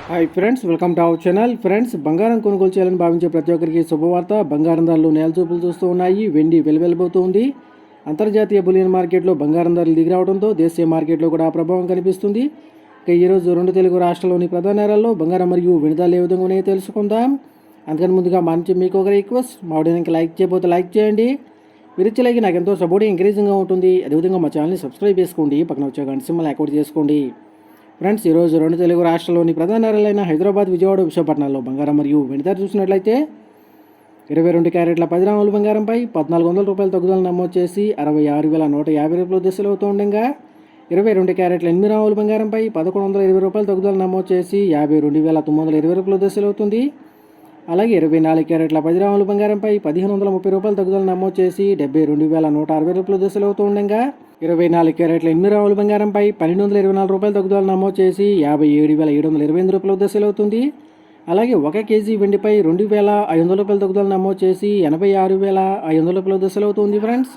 Hi friends, welcome to our channel. Friends, బంగారం కొనుగోలు చేయాలని భావించే ప్రతి ఒక్కరికి శుభవార్త. బంగారం ధరలు నేలచూపులు చూస్తూ ఉన్నాయి. వెండి వెలువెలబోతుంది. అంతర్జాతీయ బులియన్ మార్కెట్లో బంగారం ధరలు దిగిరావడంతో దేశీయ మార్కెట్లో కూడా ప్రభావం కనిపిస్తుంది. ఇక ఈరోజు రెండు తెలుగు రాష్ట్రాల్లోని ప్రధాన నగరాల్లో బంగారం మరియు వెండి ధరలు ఏ విధంగా ఉన్నాయో తెలుసుకుందాం. అందుకని ముందుగా మా నుంచి మీకు ఒక రిక్వెస్ట్, మా వీడియోకి లైక్ చేయకపోతే లైక్ చేయండి. మీరు ఇచ్చే లైక్ నాకు ఎంతో సపోర్ట్ ఎంకరేజింగ్గా ఉంటుంది. అదేవిధంగా మా ఛానల్ని సబ్స్క్రైబ్ చేసుకోండి, పక్కన వచ్చే గంట సింబల్ యాక్టివేట్ చేసుకోండి. ఫ్రెండ్స్, ఈరోజు రెండు తెలుగు రాష్ట్రాల్లోని ప్రధాన నగరాలైన హైదరాబాద్, విజయవాడ, విశాఖపట్నాల్లో బంగారం మరియు వెండి ధర చూసినట్లయితే 22 క్యారెట్ల 10 గ్రాముల బంగారంపై 1400 రూపాయల తగ్గుదల నమోదు చేసి 66,150 రూపాయల దశలో అవుతుండగా 22 క్యారెట్ల 8 గ్రాముల బంగారంపై 1120 రూపాయల తగ్గుదల నమోదు చేసి 52,920 రూపాయల దశలో అవుతుంది. అలాగే 24 క్యారెట్ల 10 గ్రాముల బంగారంపై 1,530 రూపాయల తగ్గుదల నమోదు చేసి 72,160 రూపాయల దశలో అవుతుండగా 24 క్యారెట్ల 8 గ్రాముల బంగారంపై 1,224 రూపాయల తగ్గుదల నమోదు చేసి 57,728 రూపాయల దశలో అవుతుంది. అలాగే 1 కేజీ వెండిపై 2,500 రూపాయల తగ్గుదల నమోదు చేసి 86,500 రూపాయల దశలో అవుతుంది. ఫ్రెండ్స్.